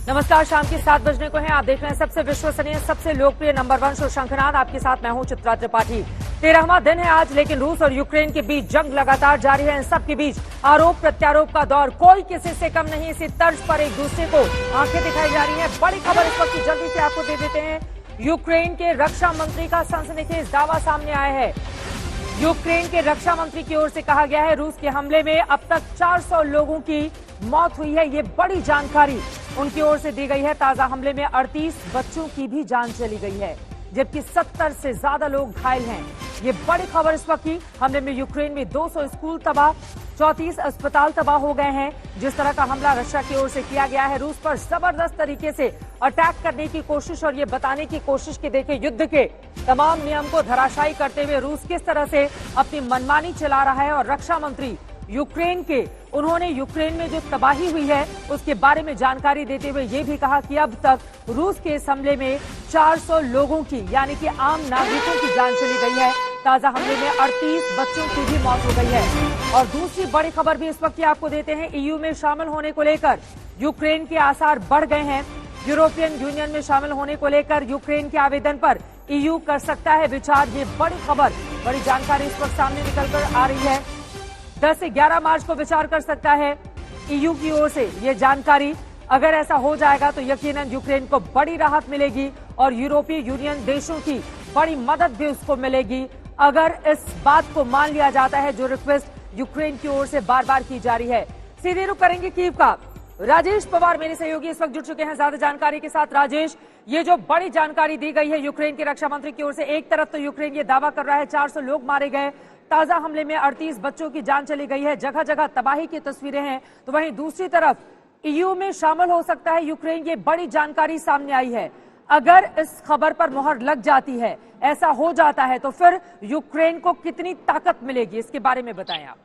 नमस्कार, शाम के 7 बजने को है। आप देख रहे हैं सबसे विश्वसनीय, सबसे लोकप्रिय नंबर 1 शो शंखनाद। आपके साथ मैं हूं चित्रा त्रिपाठी। 13वां दिन है आज, लेकिन रूस और यूक्रेन के बीच जंग लगातार जारी है। इन सब के बीच आरोप प्रत्यारोप का दौर, कोई किसी से कम नहीं। इसी तर्ज पर एक दूसरे को आंखें दिखाई जा रही है। बड़ी खबर इस वक्त जल्दी से आपको दे देते हैं। यूक्रेन के रक्षा मंत्री का सनसनीखेज दावा सामने आया है। यूक्रेन के रक्षा मंत्री की ओर से कहा गया है, रूस के हमले में अब तक 400 लोगों की मौत हुई है। ये बड़ी जानकारी उनकी ओर से दी गई है। ताजा हमले में 38 बच्चों की भी जान चली गई है, जबकि 70 से ज्यादा लोग घायल हैं। ये बड़ी खबर इस वक्त की। हमले में यूक्रेन में 200 स्कूल तबाह, 34 अस्पताल तबाह हो गए हैं। जिस तरह का हमला रशिया की ओर से किया गया है, रूस पर जबरदस्त तरीके से अटैक करने की कोशिश और ये बताने की कोशिश कि देखिए, युद्ध के तमाम नियम को धराशायी करते हुए रूस किस तरह से अपनी मनमानी चला रहा है। और रक्षा मंत्री यूक्रेन के, उन्होंने यूक्रेन में जो तबाही हुई है उसके बारे में जानकारी देते हुए ये भी कहा कि अब तक रूस के इस हमले में 400 लोगों की, यानी कि आम नागरिकों की जान चली गई है। ताजा हमले में 38 बच्चों की भी मौत हो गई है। और दूसरी बड़ी खबर भी इस वक्त की आपको देते हैं। ईयू में शामिल होने को लेकर यूक्रेन के आसार बढ़ गए हैं। यूरोपियन यूनियन में शामिल होने को लेकर यूक्रेन के आवेदन पर ईयू कर सकता है विचार। ये बड़ी खबर, बड़ी जानकारी इस वक्त सामने निकलकर आ रही है। 10 से 11 मार्च को विचार कर सकता है ईयू की ओर से ये जानकारी। अगर ऐसा हो जाएगा तो यकीनन यूक्रेन को बड़ी राहत मिलेगी और यूरोपीय यूनियन देशों की बड़ी मदद भी उसको मिलेगी, अगर इस बात को मान लिया जाता है जो रिक्वेस्ट यूक्रेन की ओर से बार बार की जा रही है। सीधे रुख करेंगे कीव का। राजेश पवार मेरे सहयोगी इस वक्त जुड़ चुके हैं ज्यादा जानकारी के साथ। राजेश, ये जो बड़ी जानकारी दी गई है यूक्रेन के रक्षा मंत्री की ओर से, एक तरफ तो यूक्रेन ये दावा कर रहा है 400 लोग मारे गए, ताजा हमले में 38 बच्चों की जान चली गई है, जगह जगह तबाही की तस्वीरें हैं, तो वहीं दूसरी तरफ ईयू में शामिल हो सकता है यूक्रेन। ये बड़ी जानकारी सामने आई है। अगर इस खबर पर मुहर लग जाती है, ऐसा हो जाता है, तो फिर यूक्रेन को कितनी ताकत मिलेगी, इसके बारे में बताएं आप।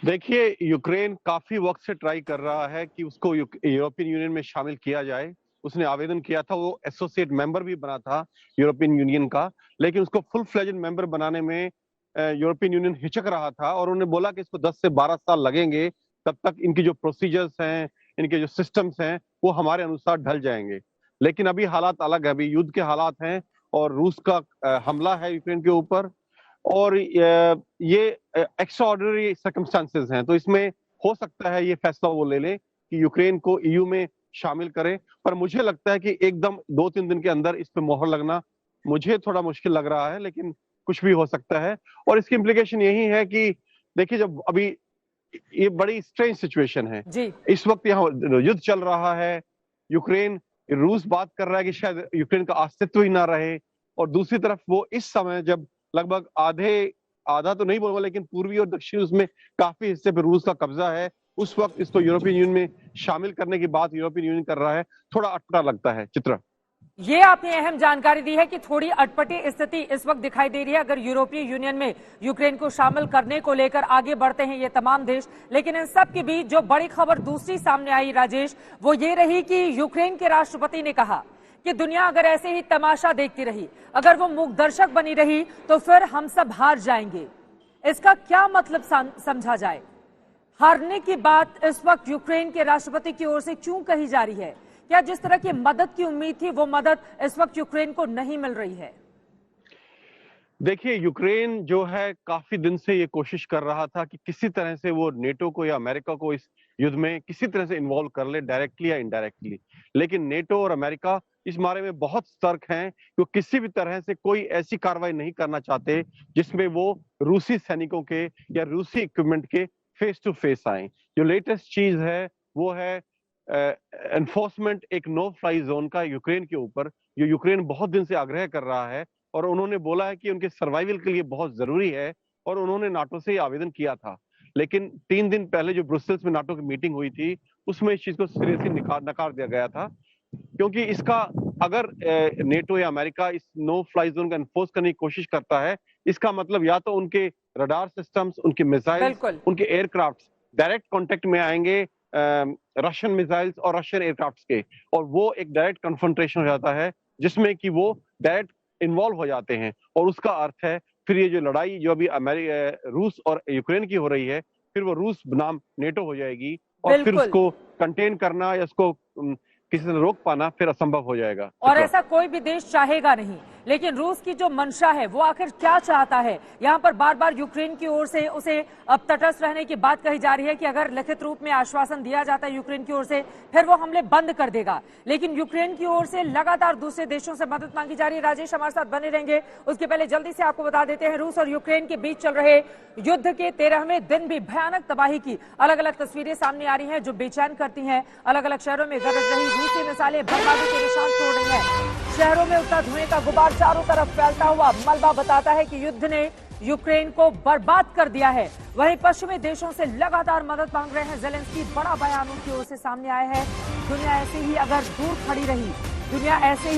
देखिए, यूक्रेन काफी वक्त से ट्राई कर रहा है कि उसको यूरोपियन यूनियन में शामिल किया जाए। उसने आवेदन किया था, वो एसोसिएट मेंबर भी बना था यूरोपियन यूनियन का, लेकिन उसको फुल फ्लेजेड मेंबर बनाने में यूरोपियन यूनियन हिचक रहा था और उन्होंने बोला कि इसको 10 से 12 साल लगेंगे, तब तक इनकी जो प्रोसीजर्स हैं, इनके जो सिस्टम्स हैं, वो हमारे अनुसार ढल जाएंगे। लेकिन अभी हालात अलग है, अभी युद्ध के हालात हैं और रूस का हमला है यूक्रेन के ऊपर, और ये एक्स्ट्राऑर्डिनरी सर्कमस्टांसेस हैं, तो इसमें हो सकता है ये फैसला वो ले ले कि यूक्रेन को ईयू में शामिल करें। पर मुझे लगता है कि एकदम 2-3 दिन के अंदर इस पे मोहर लगना मुझे थोड़ा मुश्किल लग रहा है, लेकिन कुछ भी हो सकता है। और इसकी इम्प्लीकेशन यही है कि देखिए, जब अभी ये बड़ी स्ट्रेंज सिचुएशन है जी। इस वक्त यहाँ युद्ध चल रहा है, यूक्रेन, रूस बात कर रहा है कि शायद यूक्रेन का अस्तित्व ही ना रहे, और दूसरी तरफ वो इस समय जब लगभग आधा तो नहीं बोलूंगा, लेकिन पूर्वी और दक्षिण उसमें काफी हिस्से पे रूस का कब्जा है, उस वक्त इसको यूरोपियन यूनियन में शामिल करने की बात यूरोपियन यूनियन कर रहा है, थोड़ा अटपटा लगता है। चित्रा, ये आपने अहम जानकारी दी है कि थोड़ी अटपटी स्थिति इस वक्त दिखाई दे रही है अगर यूरोपीय यूनियन में यूक्रेन को शामिल करने को लेकर आगे बढ़ते हैं ये तमाम देश। लेकिन इन सब के बीच जो बड़ी खबर दूसरी सामने आई राजेश, वो ये रही कि यूक्रेन के राष्ट्रपति ने कहा कि दुनिया अगर ऐसे ही तमाशा देखती रही, अगर वो मूक दर्शक बनी रही, तो फिर हम सब हार जाएंगे। इसका क्या मतलब समझा जाए? हारने की बात इस वक्त यूक्रेन के राष्ट्रपति की ओर से क्यों कही जा रही है? क्या जिस तरह की मदद की उम्मीद थी, वो मदद इस वक्त यूक्रेन को नहीं मिल रही है? देखिए, यूक्रेन जो है काफी दिन से ये कोशिश कर रहा था कि किसी तरह से वो नेटो को या अमेरिका को इस युद्ध में किसी तरह से इन्वॉल्व कर ले, डायरेक्टली या इनडायरेक्टली। लेकिन नेटो और अमेरिका इस बारे में बहुत सतर्क हैं कि वो किसी भी तरह से कोई ऐसी कार्रवाई नहीं करना चाहते जिसमें वो रूसी सैनिकों के या रूसी इक्विपमेंट के फेस टू फेस आए। जो लेटेस्ट चीज है वो है एनफोर्समेंट एक नो फ्लाई जोन का यूक्रेन के ऊपर, जो यूक्रेन बहुत दिन से आग्रह कर रहा है, और उन्होंने बोला है कि उनके सर्वाइवल के लिए बहुत जरूरी है, और उन्होंने नाटो से आवेदन किया था। लेकिन 3 दिन पहले जो ब्रुसेल्स में नाटो की मीटिंग हुई थी, उसमें इस चीज को सिरे से नकार दिया गया था, क्योंकि इसका अगर नेटो या अमेरिका इस नो फ्लाई जोन का एनफोर्स करने की कोशिश करता है, इसका मतलब या तो उनके रडार सिस्टम्स, उनके मिसाइल्स, उनके एयरक्राफ्ट डायरेक्ट कांटेक्ट में आएंगे रशियन मिसाइल्स और रशियन एयरक्राफ्ट के, और वो एक डायरेक्ट कन्फ्रंटेशन हो जाता है जिसमें कि वो डायरेक्ट इन्वॉल्व हो जाते हैं, और उसका अर्थ है फिर ये जो लड़ाई जो अभी रूस और यूक्रेन की हो रही है, फिर वो रूस बनाम नेटो हो जाएगी, और फिर उसको कंटेन करना या उसको किसी से रोक पाना फिर असंभव हो जाएगा। और ऐसा कोई भी देश चाहेगा नहीं, लेकिन रूस की जो मंशा है वो आखिर क्या चाहता है? यहाँ पर बार बार यूक्रेन की ओर से उसे अब तटस्थ रहने की बात कही जा रही है कि अगर लिखित रूप में आश्वासन दिया जाता है यूक्रेन की ओर से, फिर वो हमले बंद कर देगा। लेकिन यूक्रेन की ओर से लगातार दूसरे देशों से मदद मांगी जा रही है। राजेश हमारे साथ बने रहेंगे। उसके पहले जल्दी से आपको बता देते हैं, रूस और यूक्रेन के बीच चल रहे युद्ध के 13वें दिन भी भयानक तबाही की अलग अलग तस्वीरें सामने आ रही हैं, जो बेचैन करती हैं। अलग अलग शहरों में गरज रही रूसी मिसाइलें बर्बादी के निशान छोड़ रही हैं। शहरों में उठता धुएं का गुबार चारों तरफ फैलता हुआ मलबा बताता है कि युद्ध ने यूक्रेन को बर्बाद कर दिया है। वहीं पश्चिमी देशों से लगातार मदद मांग रहे हैं ज़ेलेंस्की। बड़ा बयान उनकी ओर से सामने आया है। दुनिया ऐसे ही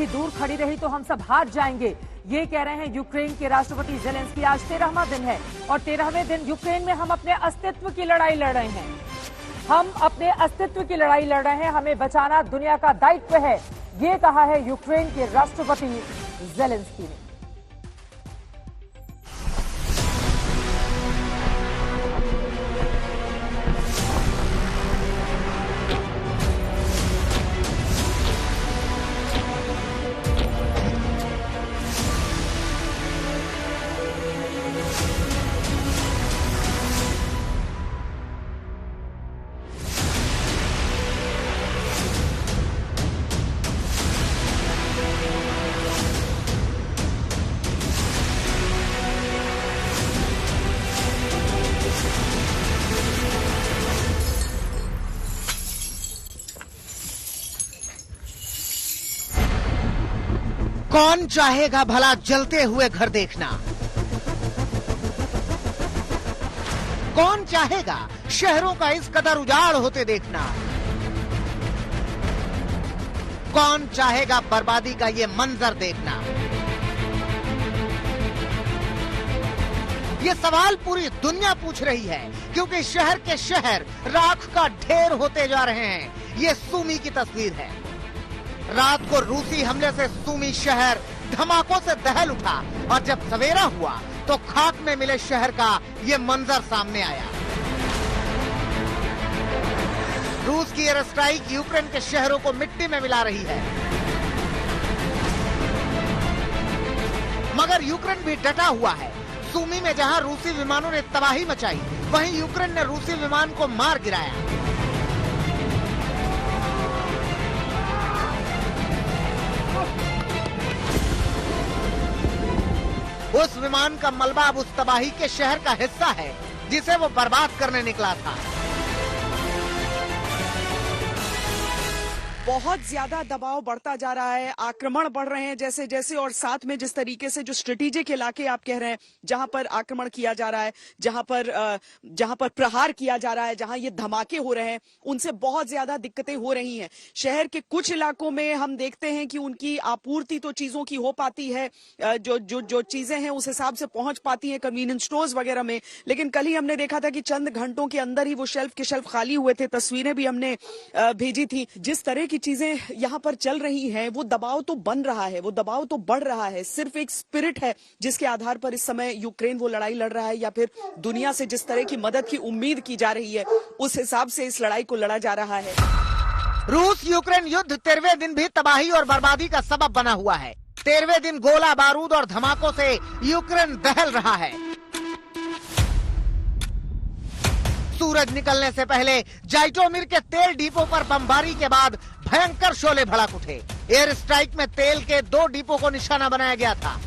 दूर खड़ी रही तो हम सब हार जाएंगे, ये कह रहे हैं यूक्रेन के राष्ट्रपति ज़ेलेंस्की। आज 13वां दिन है और 13वें दिन यूक्रेन में हम अपने अस्तित्व की लड़ाई लड़ रहे हैं। हमें बचाना दुनिया का दायित्व है, ये कहा है यूक्रेन के राष्ट्रपति ज़ेलेंस्की ने। कौन चाहेगा भला जलते हुए घर देखना? कौन चाहेगा शहरों का इस कदर उजाड़ होते देखना? कौन चाहेगा बर्बादी का ये मंजर देखना? ये सवाल पूरी दुनिया पूछ रही है, क्योंकि शहर के शहर राख का ढेर होते जा रहे हैं। ये सूमी की तस्वीर है। रात को रूसी हमले से सूमी शहर धमाकों से दहल उठा और जब सवेरा हुआ तो खाक में मिले शहर का ये मंजर सामने आया। रूस की एयर स्ट्राइक यूक्रेन के शहरों को मिट्टी में मिला रही है, मगर यूक्रेन भी डटा हुआ है। सूमी में जहां रूसी विमानों ने तबाही मचाई, वहीं यूक्रेन ने रूसी विमान को मार गिराया। उस विमान का मलबा अब उस तबाही के शहर का हिस्सा है जिसे वो बर्बाद करने निकला था। बहुत ज्यादा दबाव बढ़ता जा रहा है, आक्रमण बढ़ रहे हैं जैसे जैसे, और साथ में जिस तरीके से जो स्ट्रेटेजिक इलाके आप कह रहे हैं जहां पर आक्रमण किया जा रहा है, जहां पर प्रहार किया जा रहा है, जहां ये धमाके हो रहे हैं, उनसे बहुत ज्यादा दिक्कतें हो रही हैं। शहर के कुछ इलाकों में हम देखते हैं कि उनकी आपूर्ति तो चीजों की हो पाती है, जो चीजें हैं उस हिसाब से पहुंच पाती हैं कन्वीनियंस स्टोर्स वगैरह में। लेकिन कल ही हमने देखा था कि चंद घंटों के अंदर ही वो शेल्फ के शेल्फ खाली हुए थे। तस्वीरें भी हमने भेजी थी। जिस तरह की चीजें यहां पर चल रही हैं, वो दबाव तो बन रहा है, वो दबाव तो बढ़ रहा है। सिर्फ एक स्पिरिट है जिसके आधार पर इस समय यूक्रेन वो लड़ाई लड़ रहा है, या फिर दुनिया से जिस तरह की मदद की उम्मीद की जा रही है उस हिसाब से इस लड़ाई को लड़ा जा रहा है। रूस यूक्रेन युद्ध 13वें दिन भी तबाही और बर्बादी का सबब बना हुआ है। 13वें दिन गोला बारूद और धमाकों से यूक्रेन दहल रहा है। सूरज निकलने से पहले जाइटोमिर के तेल डिपो पर बमबारी के बाद भयंकर शोले भड़क उठे। एयर स्ट्राइक में तेल के 2 डिपो को निशाना बनाया गया था।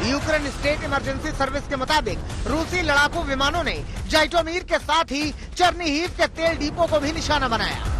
यूक्रेन स्टेट इमरजेंसी सर्विस के मुताबिक रूसी लड़ाकू विमानों ने जाइटोमिर के साथ ही चर्निहिव के तेल डिपो को भी निशाना बनाया।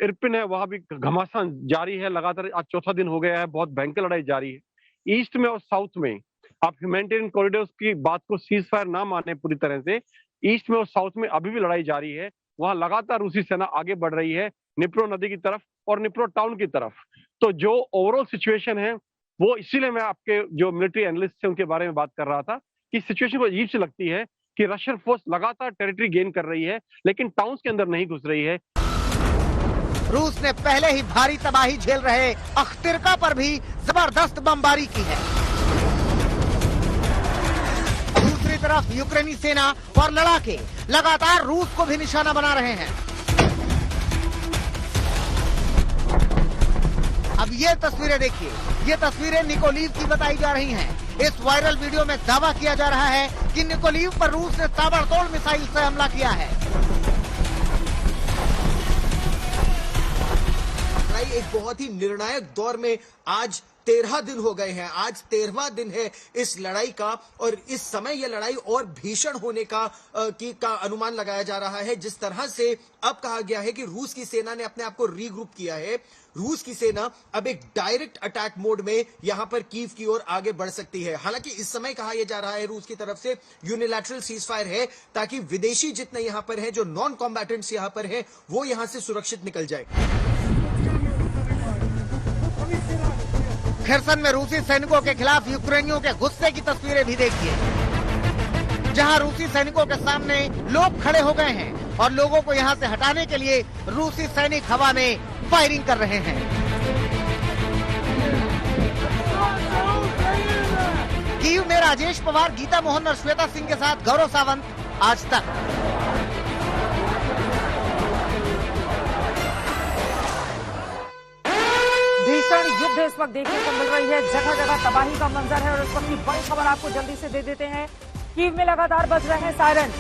इरपिन है, वहां भी घमासान जारी है लगातार। आज चौथा दिन हो गया है, बहुत भयंकर लड़ाई जारी है। ईस्ट में और साउथ में आप ह्यूमैनिटेरियन कॉरिडोर्स की बात को सीज फायर ना माने पूरी तरह से, ईस्ट में और साउथ में अभी भी लड़ाई जारी है। वहां लगातार रूसी सेना आगे बढ़ रही है निप्रो नदी की तरफ और निप्रो टाउन की तरफ। तो जो ओवरऑल सिचुएशन है वो, इसीलिए मैं आपके जो मिलिट्री एनालिस्ट थे उनके बारे में बात कर रहा था कि सिचुएशन को अजीब सी लगती है कि रशियन फोर्स लगातार टेरिटरी गेन कर रही है लेकिन टाउन्स के अंदर नहीं घुस रही है। रूस ने पहले ही भारी तबाही झेल रहे अख्तिरका पर भी जबरदस्त बमबारी की है। दूसरी तरफ यूक्रेनी सेना और लड़ाके लगातार रूस को भी निशाना बना रहे हैं। अब ये तस्वीरें देखिए, ये तस्वीरें निकोलीव की बताई जा रही हैं। इस वायरल वीडियो में दावा किया जा रहा है कि निकोलीव पर रूस ने ताबड़तोड़ मिसाइल से हमला किया है। एक बहुत ही निर्णायक दौर में आज 13 दिन हो गए हैं। आज 13वां दिन है इस लड़ाई का और इस समय यह लड़ाई और भीषण होने का अनुमान लगाया जा रहा है। जिस तरह से अब कहा गया है कि रूस की सेना ने अपने आप को रीग्रुप किया है। रूस की सेना अब एक डायरेक्ट अटैक मोड में यहां पर कीव की ओर आगे बढ़ सकती है। हालांकि इस समय कहा यह जा रहा है रूस की तरफ से यूनिलैटरल सीजफायर है ताकि विदेशी जितने यहां पर हैं, जो नॉन कॉम्बैटेंट्स यहां पर हैं, वो यहां से सुरक्षित निकल जाए। खरसन में रूसी सैनिकों के खिलाफ यूक्रेनियों के गुस्से की तस्वीरें भी देखिए, जहां रूसी सैनिकों के सामने लोग खड़े हो गए हैं और लोगों को यहां से हटाने के लिए रूसी सैनिक हवा में फायरिंग कर रहे हैं। कीव में राजेश पवार, गीता मोहन और श्वेता सिंह के साथ गौरव सावंत, आज तक। भीषण युद्ध इस वक्त देखने को मिल रही है, जगह जगह तबाही का मंजर है। और इस वक्त की बड़ी खबर आपको जल्दी से दे देते हैं। कीव में लगातार बज रहे हैं सायरन,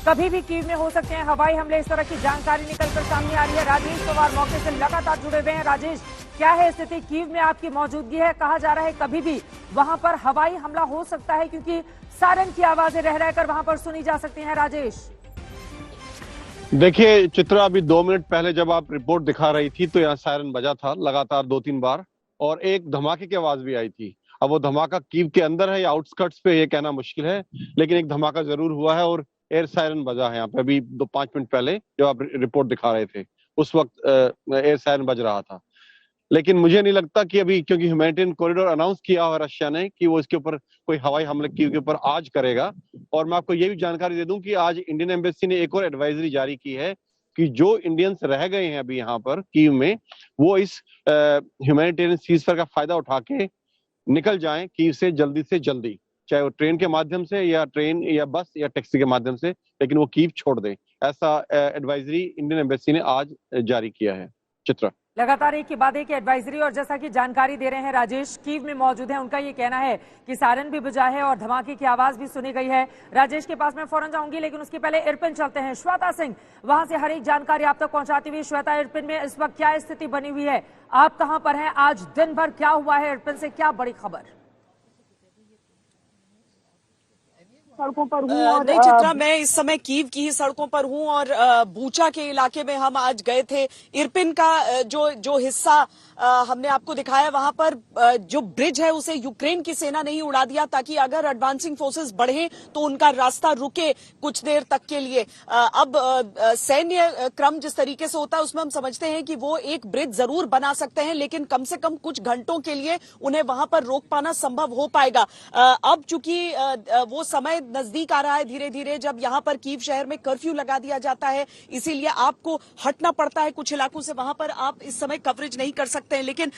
कभी भी कीव में हो सकते हैं हवाई हमले, इस तरह की जानकारी निकलकर सामने आ रही है। राजेश पवार मौके से लगातार जुड़े हुए हैं। राजेश, क्या है स्थिति? कीव में आपकी मौजूदगी है, कहा जा रहा है कभी भी वहां पर हवाई हमला हो सकता है क्योंकि सायरन की आवाजें रह रहकर वहां पर सुनी जा सकती हैं। राजेश, देखिए चित्रा, अभी 2 मिनट पहले जब आप रिपोर्ट दिखा रही थी तो यहाँ सायरन बजा था लगातार 2-3 बार और एक धमाके की आवाज भी आई थी। अब वो धमाका कीव के अंदर है या आउटस्कर्ट्स पे, ये कहना मुश्किल है, लेकिन एक धमाका जरूर हुआ है और एयर सायरन बजा है यहाँ पे। अभी 5 मिनट पहले जब आप रिपोर्ट दिखा रहे थे उस वक्त एयर सायरन बज रहा था। लेकिन मुझे नहीं लगता कि अभी, क्योंकि ह्यूमैनिटेरियन कॉरिडोर अनाउंस किया हुआ रशिया ने कि वो इसके ऊपर कोई हवाई हमले कीव के ऊपर आज करेगा। और मैं आपको ये भी जानकारी दे दूं कि आज इंडियन एम्बेसी ने एक और एडवाइजरी जारी की है कि जो इंडियंस रह गए हैं अभी यहाँ पर कीव में, वो इस ह्यूमैनिटेरियन सीजफायर का फायदा उठा के निकल जाएं कीव से जल्दी, चाहे वो ट्रेन के माध्यम से या ट्रेन या बस या टैक्सी के माध्यम से, लेकिन वो कीव छोड़ दें। ऐसा एडवाइजरी इंडियन एम्बेसी ने आज जारी किया है। चित्रा, लगातार एक के बाद एक एडवाइजरी और जैसा कि जानकारी दे रहे हैं राजेश, कीव में मौजूद है, उनका ये कहना है कि सायरन भी बजा है और धमाके की आवाज भी सुनी गई है। राजेश के पास मैं फौरन जाऊंगी, लेकिन उसके पहले इरपिन चलते हैं। श्वेता सिंह वहां से हर एक जानकारी आप तक पहुंचाती हुई। श्वेता, इरपिन में इस वक्त क्या स्थिति बनी हुई है? आप कहां पर हैं? आज दिन भर क्या हुआ है? इरपिन से क्या बड़ी खबर? सड़कों पर हूँ और नहीं चित्रा, मैं इस समय कीव की ही सड़कों पर हूँ और बूचा के इलाके में हम आज गए थे। इरपिन का जो हिस्सा हमने आपको दिखाया, वहां पर जो ब्रिज है उसे यूक्रेन की सेना ने ही उड़ा दिया ताकि अगर एडवांसिंग फोर्सेस बढ़े तो उनका रास्ता रुके कुछ देर तक के लिए। अब सैन्य क्रम जिस तरीके से होता है उसमें हम समझते हैं कि वो एक ब्रिज जरूर बना सकते हैं, लेकिन कम से कम कुछ घंटों के लिए उन्हें वहां पर रोक पाना संभव हो पाएगा। अब चूंकि वो समय नजदीक आ रहा है धीरे धीरे जब यहाँ पर कीव शहर में कर्फ्यू लगा दिया जाता है, इसीलिए आपको हटना पड़ता है कुछ इलाकों से, वहां पर आप इस समय कवरेज नहीं कर सकते हैं। लेकिन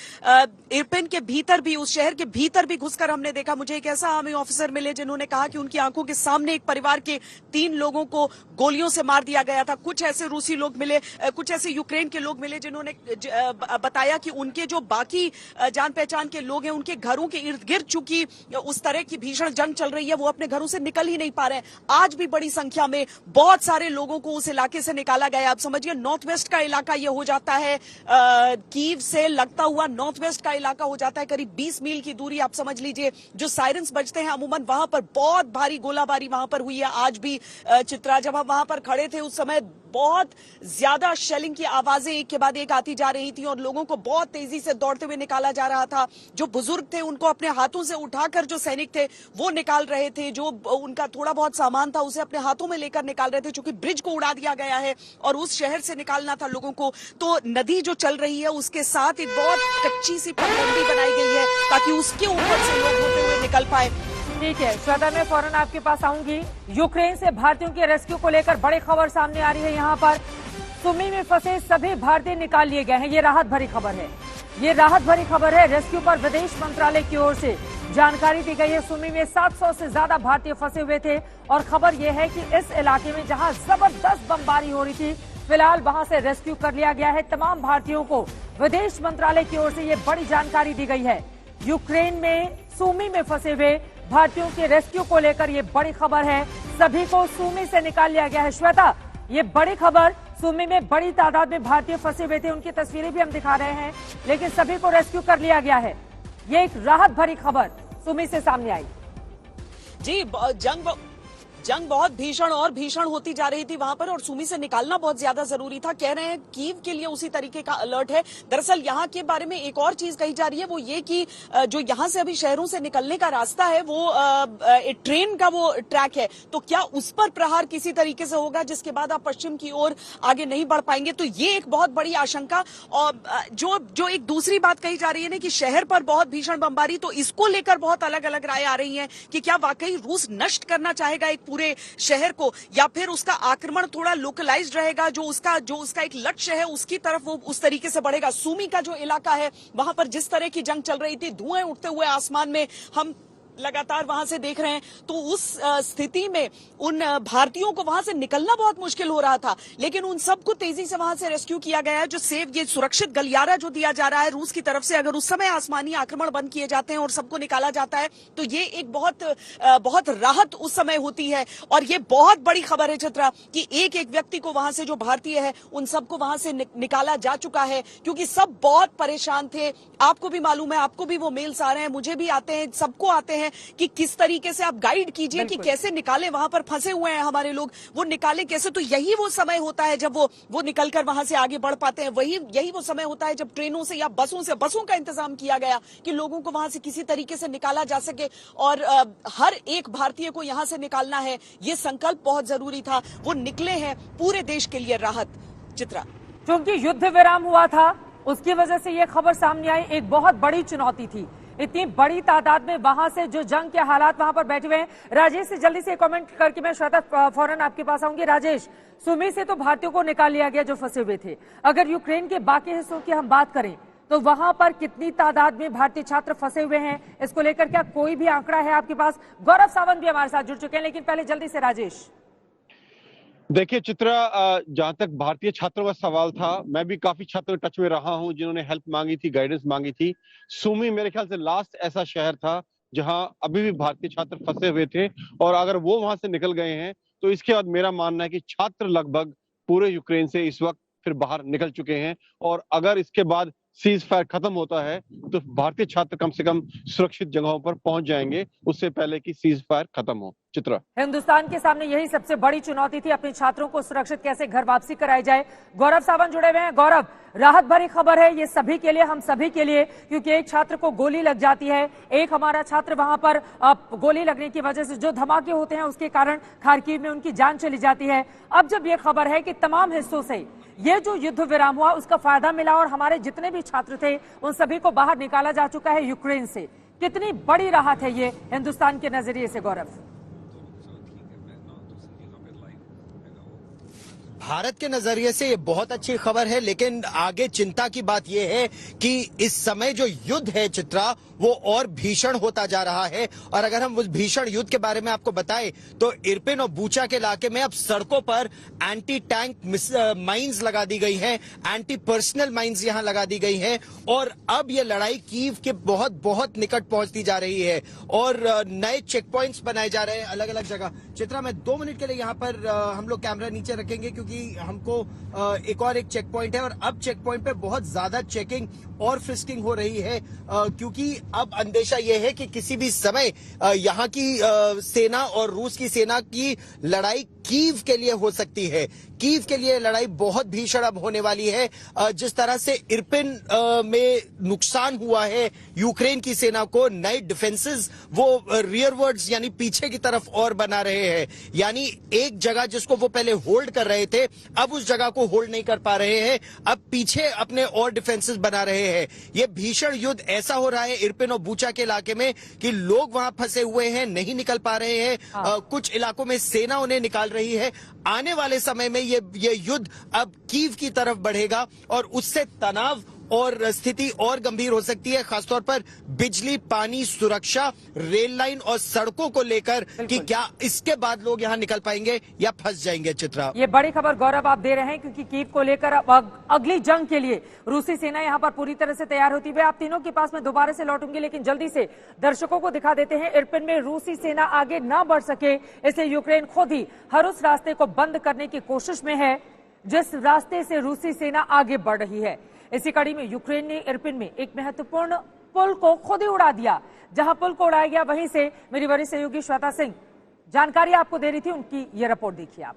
इरपिन के भीतर भी, उस शहर के भीतर भी घुसकर हमने देखा, मुझे एक ऐसा आर्मी ऑफिसर मिले जिन्होंने कहा कि उनकी आंखों के सामने एक परिवार के 3 लोगों को गोलियों से मार दिया गया था। कुछ ऐसे रूसी लोग मिले, कुछ ऐसे यूक्रेन के लोग मिले जिन्होंने बताया कि उनके जो बाकी जान पहचान के लोग हैं उनके घरों के इर्द गिर्द चूंकि उस तरह की भीषण जंग चल रही है, वो अपने घरों से निकल ही नहीं पा रहे हैं। आज भी बड़ी संख्या में बहुत सारे लोगों को उस इलाके से निकाला गया। आप समझिए नॉर्थ वेस्ट का इलाका ये हो जाता है, कीव से लगता हुआ नॉर्थ वेस्ट का इलाका हो जाता है, करीब 20 मील की दूरी आप समझ लीजिए। जो सायरन्स बजते हैं अमूमन वहां पर बहुत भारी गोलाबारी वहां पर हुई है। आज भी चित्रा, जब हम वहां पर खड़े थे उस समय बहुत ज्यादा शेलिंग की आवाजें एक के बाद एक आती जा रही थी और लोगों को बहुत तेजी से दौड़ते हुए निकाला जा रहा था। जो बुजुर्ग थे उनको अपने हाथों से उठाकर जो सैनिक थे वो निकाल रहे थे, जो उनका थोड़ा बहुत सामान था उसे अपने हाथों में लेकर निकाल रहे थे, क्योंकि ब्रिज को उड़ा दिया गया है और उस शहर से निकालना था लोगों को। तो नदी जो चल रही है उसके साथ एक बहुत कच्ची सी पगडंडी बनाई गई है ताकि उसके ऊपर से लोग होते हुए निकल पाए। ठीक है श्वेता, मैं फौरन आपके पास आऊंगी। यूक्रेन से भारतीयों के रेस्क्यू को लेकर बड़ी खबर सामने आ रही है। यहाँ पर सुमी में फंसे सभी भारतीय निकाल लिए गए हैं। ये राहत भरी खबर है। ये राहत भरी खबर है। रेस्क्यू पर विदेश मंत्रालय की ओर से जानकारी दी गई है। सुमी में 700 से ज्यादा भारतीय फंसे हुए थे और खबर यह है कि इस इलाके में जहां जबरदस्त बमबारी हो रही थी, फिलहाल वहां से रेस्क्यू कर लिया गया है तमाम भारतीयों को। विदेश मंत्रालय की ओर से यह बड़ी जानकारी दी गई है। यूक्रेन में सुमी में फंसे हुए भारतीयों के रेस्क्यू को लेकर यह बड़ी खबर है। सभी को सुमी से निकाल लिया गया है। श्वेता, ये बड़ी खबर, सुमी में बड़ी तादाद में भारतीय फंसे हुए थे, उनकी तस्वीरें भी हम दिखा रहे हैं, लेकिन सभी को रेस्क्यू कर लिया गया है। ये एक राहत भरी खबर सुमी से सामने आई। जी, जंग बहुत भीषण और भीषण होती जा रही थी वहां पर, और सुमी से निकालना बहुत ज्यादा जरूरी था। कह रहे हैं कीव के लिए उसी तरीके का अलर्ट है। दरअसल यहाँ के बारे में एक और चीज कही जा रही है, वो ये कि जो यहाँ से अभी शहरों से निकलने का रास्ता है वो ट्रेन का वो ट्रैक है, तो क्या उस पर प्रहार किसी तरीके से होगा जिसके बाद आप पश्चिम की ओर आगे नहीं बढ़ पाएंगे? तो ये एक बहुत बड़ी आशंका। और जो एक दूसरी बात कही जा रही है ना कि शहर पर बहुत भीषण बमबारी, तो इसको लेकर बहुत अलग अलग राय आ रही है कि क्या वाकई रूस नष्ट करना चाहेगा एक पूरे शहर को, या फिर उसका आक्रमण थोड़ा लोकलाइज्ड रहेगा, जो उसका एक लक्ष्य है उसकी तरफ वो उस तरीके से बढ़ेगा। सुमी का जो इलाका है वहां पर जिस तरह की जंग चल रही थी, धुएं उठते हुए आसमान में हम लगातार वहां से देख रहे हैं, तो उस स्थिति में उन भारतीयों को वहां से निकलना बहुत मुश्किल हो रहा था, लेकिन उन सबको तेजी से वहां से रेस्क्यू किया गया है। ये सुरक्षित गलियारा जो दिया जा रहा है रूस की तरफ से, अगर उस समय आसमानी आक्रमण बंद किए जाते हैं और सबको निकाला जाता है तो ये एक बहुत राहत उस समय होती है। और ये बहुत बड़ी खबर है चित्रा कि एक एक व्यक्ति को वहां से, जो भारतीय है उन सबको वहां से निकाला जा चुका है, क्योंकि सब बहुत परेशान थे। आपको भी मालूम है, आपको भी वो मेल्स आ रहे हैं, मुझे भी आते हैं, सबको आते हैं कि किस तरीके से आप गाइड कीजिए कि कैसे निकाले, वहां पर फंसे हुए हैं हमारे लोग, वो निकाले कैसे। तो यही वो समय होता है जब वो निकलकर वहां से आगे बढ़ पाते हैं। यही वो समय होता है जब ट्रेनों से या बसों का इंतजाम किया गया कि लोगों को वहां से किसी तरीके से निकाला जा सके। और हर एक भारतीय को यहां से निकालना है, ये संकल्प बहुत जरूरी था। वो निकले हैं पूरे देश के लिए राहत। चित्रा, क्योंकि युद्ध विराम हुआ था उसकी वजह से ये खबर सामने आई। एक बहुत बड़ी चुनौती थी, इतनी बड़ी तादाद में वहां से जो जंग के हालात वहां पर बैठे हुए हैं। राजेश से जल्दी से कमेंट करके मैं श्वेता फौरन आपके पास आऊंगी। राजेश, सुमी से तो भारतीयों को निकाल लिया गया जो फंसे हुए थे, अगर यूक्रेन के बाकी हिस्सों की हम बात करें तो वहां पर कितनी तादाद में भारतीय छात्र फंसे हुए हैं, इसको लेकर क्या कोई भी आंकड़ा है आपके पास? गौरव सावंत भी हमारे साथ जुड़ चुके हैं, लेकिन पहले जल्दी से राजेश। देखिए चित्रा, जहां तक भारतीय छात्रों का सवाल था, मैं भी काफी छात्रों के टच में रहा हूं जिन्होंने हेल्प मांगी थी, गाइडेंस मांगी थी। सुमी मेरे ख्याल से लास्ट ऐसा शहर था जहां अभी भी भारतीय छात्र फंसे हुए थे, और अगर वो वहां से निकल गए हैं तो इसके बाद मेरा मानना है कि छात्र लगभग पूरे यूक्रेन से इस वक्त फिर बाहर निकल चुके हैं। और अगर इसके बाद सीज फायर खत्म होता है तो भारतीय छात्र कम से कम सुरक्षित जगहों पर पहुंच जाएंगे, उससे पहले कि सीज फायर खत्म हो। चित्रा, हिंदुस्तान के सामने यही सबसे बड़ी चुनौती थी, अपने छात्रों को सुरक्षित कैसे घर वापसी कराई जाए। गौरव सावंत जुड़े हुए हैं। गौरव, राहत भरी खबर है ये सभी के लिए, हम सभी के लिए, क्योंकि एक छात्र को गोली लग जाती है, एक हमारा छात्र वहां पर गोली लगने की वजह से जो धमाके होते हैं उसके कारण खार्किव में उनकी जान चली जाती है। अब जब ये खबर है कि तमाम हिस्सों से ये जो युद्ध विराम हुआ उसका फायदा मिला और हमारे जितने भी छात्र थे उन सभी को बाहर निकाला जा चुका है यूक्रेन से, कितनी बड़ी राहत है ये हिंदुस्तान के नजरिए से? गौरव, भारत के नजरिए से ये बहुत अच्छी खबर है, लेकिन आगे चिंता की बात यह है कि इस समय जो युद्ध है चित्रा, वो और भीषण होता जा रहा है। और अगर हम उस भीषण युद्ध के बारे में आपको बताएं तो इरपिन और बूचा के इलाके में अब सड़कों पर एंटी टैंक माइंस लगा दी गई हैं, एंटी पर्सनल माइंस यहां लगा दी गई हैं, और अब ये लड़ाई कीव के बहुत बहुत निकट पहुंचती जा रही है और नए चेक पॉइंट्स बनाए जा रहे हैं अलग अलग जगह। चित्रा, मैं 2 मिनट के लिए यहाँ पर हम लोग कैमरा नीचे रखेंगे क्योंकि हमको एक चेक पॉइंट है, और अब चेक पॉइंट पे बहुत ज्यादा चेकिंग और फ्रिस्किंग हो रही है, क्योंकि अब अंदेशा यह है कि किसी भी समय यहाँ की सेना और रूस की सेना की लड़ाई कीव के लिए हो सकती है। कीव के लिए लड़ाई बहुत भीषण अब होने वाली है। जिस तरह से इरपिन में नुकसान हुआ है यूक्रेन की सेना को, नए डिफेंसेस वो रियरवर्ड्स यानी पीछे की तरफ और बना रहे हैं, यानी एक जगह जिसको वो पहले होल्ड कर रहे थे अब उस जगह को होल्ड नहीं कर पा रहे हैं, अब पीछे अपने और डिफेंसेस बना रहे हैं। ये भीषण युद्ध ऐसा हो रहा है इरपिन और बूचा के इलाके में कि लोग वहां फंसे हुए हैं, नहीं निकल पा रहे हैं। कुछ इलाकों में सेना उन्हें निकाल रही है। आने वाले समय में ये युद्ध अब कीव की तरफ बढ़ेगा और उससे तनाव और स्थिति और गंभीर हो सकती है, खासतौर पर बिजली, पानी, सुरक्षा, रेल लाइन और सड़कों को लेकर कि क्या इसके बाद लोग यहां निकल पाएंगे या फंस जाएंगे। चित्रा, ये बड़ी खबर गौरव आप दे रहे हैं, क्योंकि कीव को लेकर अब अगली जंग के लिए रूसी सेना यहां पर पूरी तरह से तैयार होती हुई। आप तीनों के पास में दोबारा से लौटूंगी, लेकिन जल्दी से दर्शकों को दिखा देते हैं इरपिन में रूसी सेना आगे न बढ़ सके, इसलिए यूक्रेन खुद ही हर उस रास्ते को बंद करने की कोशिश में है जिस रास्ते से रूसी सेना आगे बढ़ रही है। इसी कड़ी में यूक्रेन ने इरपिन में एक महत्वपूर्ण पुल को खुद ही उड़ा दिया। जहां पुल को उड़ाया गया, वहीं से मेरी वरिष्ठ सहयोगी श्वेता सिंह जानकारी आपको दे रही थी, उनकी ये रिपोर्ट देखिए आप।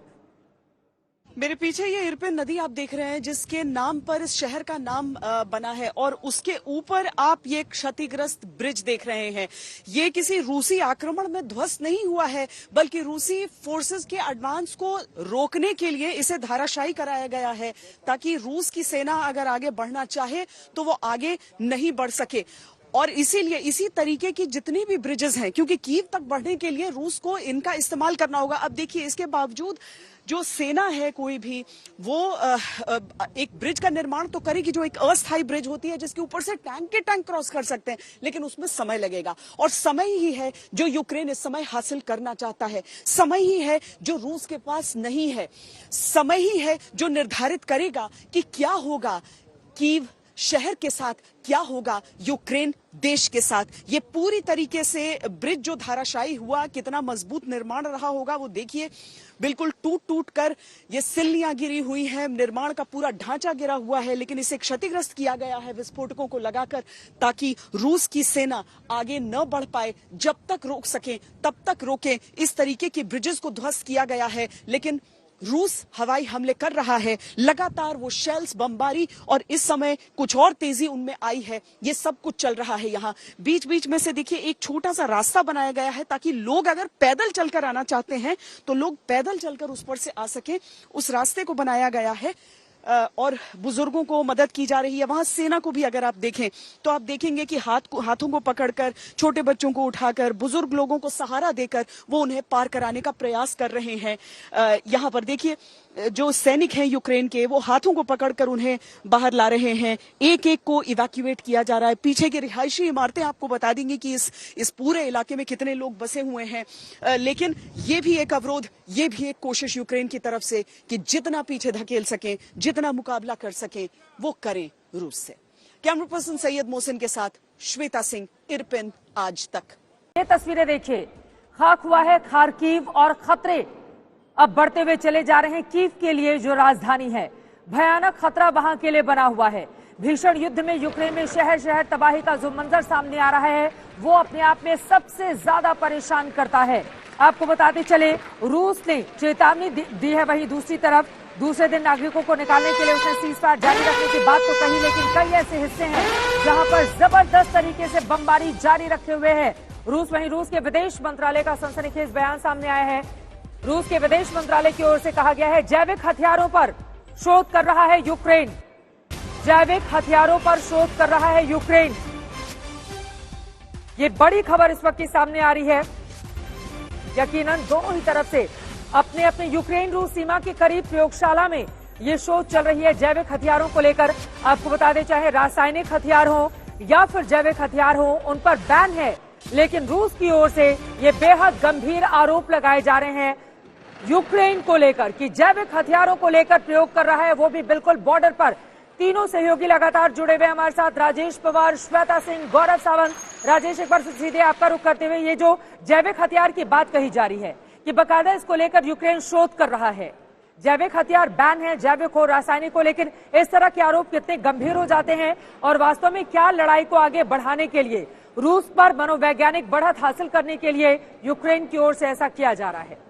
मेरे पीछे ये इरपिन नदी आप देख रहे हैं, जिसके नाम पर इस शहर का नाम बना है, और उसके ऊपर आप ये क्षतिग्रस्त ब्रिज देख रहे हैं। ये किसी रूसी आक्रमण में ध्वस्त नहीं हुआ है, बल्कि रूसी फोर्सेस के एडवांस को रोकने के लिए इसे धाराशायी कराया गया है, ताकि रूस की सेना अगर आगे बढ़ना चाहे तो वो आगे नहीं बढ़ सके। और इसीलिए इसी तरीके की जितनी भी ब्रिजेस हैं, क्योंकि कीव तक बढ़ने के लिए रूस को इनका इस्तेमाल करना होगा। अब देखिए, इसके बावजूद जो सेना है कोई भी, वो एक ब्रिज का निर्माण तो करेगी, जो एक अस्थायी ब्रिज होती है जिसके ऊपर से टैंक के टैंक क्रॉस कर सकते हैं, लेकिन उसमें समय लगेगा। और समय ही है जो यूक्रेन इस समय हासिल करना चाहता है, समय ही है जो रूस के पास नहीं है, समय ही है जो निर्धारित करेगा कि क्या होगा कीव शहर के साथ, क्या होगा यूक्रेन देश के साथ। ये पूरी तरीके से ब्रिज जो धाराशायी हुआ, कितना मजबूत निर्माण रहा होगा वो देखिए। बिल्कुल टूट टूट कर ये सिल्लियां गिरी हुई हैं, निर्माण का पूरा ढांचा गिरा हुआ है, लेकिन इसे क्षतिग्रस्त किया गया है विस्फोटकों को लगाकर, ताकि रूस की सेना आगे न बढ़ पाए। जब तक रोक सके तब तक रोके। इस तरीके के ब्रिजेस को ध्वस्त किया गया है, लेकिन रूस हवाई हमले कर रहा है लगातार, वो शेल्स, बमबारी, और इस समय कुछ और तेजी उनमें आई है। ये सब कुछ चल रहा है यहाँ। बीच बीच में से देखिए एक छोटा सा रास्ता बनाया गया है, ताकि लोग अगर पैदल चलकर आना चाहते हैं तो लोग पैदल चलकर उस पर से आ सके। उस रास्ते को बनाया गया है और बुजुर्गों को मदद की जा रही है। वहां सेना को भी अगर आप देखें तो आप देखेंगे कि हाथों को पकड़कर, छोटे बच्चों को उठाकर, बुजुर्ग लोगों को सहारा देकर वो उन्हें पार कराने का प्रयास कर रहे हैं। यहाँ पर देखिए जो सैनिक हैं यूक्रेन के, वो हाथों को पकड़कर उन्हें बाहर ला रहे हैं। एक एक को इवैक्यूएट किया जा रहा है। पीछे की रिहायशी इमारतें आपको बता देंगी कि इस पूरे इलाके में कितने लोग बसे हुए हैं। लेकिन ये भी एक अवरोध, ये भी एक कोशिश यूक्रेन की तरफ से कि जितना पीछे धकेल सकें, जितना मुकाबला कर सकें, वो करें रूस से। कैमरा पर्सन सैयद मोहसिन के साथ श्वेता सिंह, इरपिन आज तक। ये तस्वीरें देखिए, खाक हुआ है खार्किव और खतरे अब बढ़ते हुए चले जा रहे हैं कीव के लिए, जो राजधानी है। भयानक खतरा वहां के लिए बना हुआ है। भीषण युद्ध में यूक्रेन में शहर शहर तबाही का जो मंजर सामने आ रहा है, वो अपने आप में सबसे ज्यादा परेशान करता है। आपको बताते चले, रूस ने चेतावनी दी है, वहीं दूसरी तरफ दूसरे दिन नागरिकों को निकालने के लिए उसने सीजफायर जारी रखने की बात तो कही, लेकिन कई ऐसे हिस्से हैं जहां पर जबरदस्त तरीके से बमबारी जारी रखे हुए है रूस। वहीं रूस के विदेश मंत्रालय का सनसनीखेज बयान सामने आया है। रूस के विदेश मंत्रालय की ओर से कहा गया है, जैविक हथियारों पर शोध कर रहा है यूक्रेन, जैविक हथियारों पर शोध कर रहा है यूक्रेन। ये बड़ी खबर इस वक्त की सामने आ रही है। यकीनन दोनों ही तरफ से अपने अपने यूक्रेन रूस सीमा के करीब प्रयोगशाला में ये शोध चल रही है जैविक हथियारों को लेकर। आपको बता दें, चाहे रासायनिक हथियार हो या फिर जैविक हथियार हो, उन पर बैन है, लेकिन रूस की ओर से ये बेहद गंभीर आरोप लगाए जा रहे हैं यूक्रेन को लेकर कि जैविक हथियारों को लेकर प्रयोग कर रहा है, वो भी बिल्कुल बॉर्डर पर। तीनों सहयोगी लगातार जुड़े हुए हमारे साथ, राजेश पवार, श्वेता सिंह, गौरव सावंत। राजेश, एक बार सीधे आपका रुख करते हुए, ये जो जैविक हथियार की बात कही जा रही है कि बकायदा इसको लेकर यूक्रेन शोध कर रहा है, जैविक हथियार बैन है, जैविक हो रासायनिक हो, लेकिन इस तरह के आरोप कितने गंभीर हो जाते हैं और वास्तव में क्या लड़ाई को आगे बढ़ाने के लिए, रूस पर मनोवैज्ञानिक बढ़त हासिल करने के लिए यूक्रेन की ओर से ऐसा किया जा रहा है?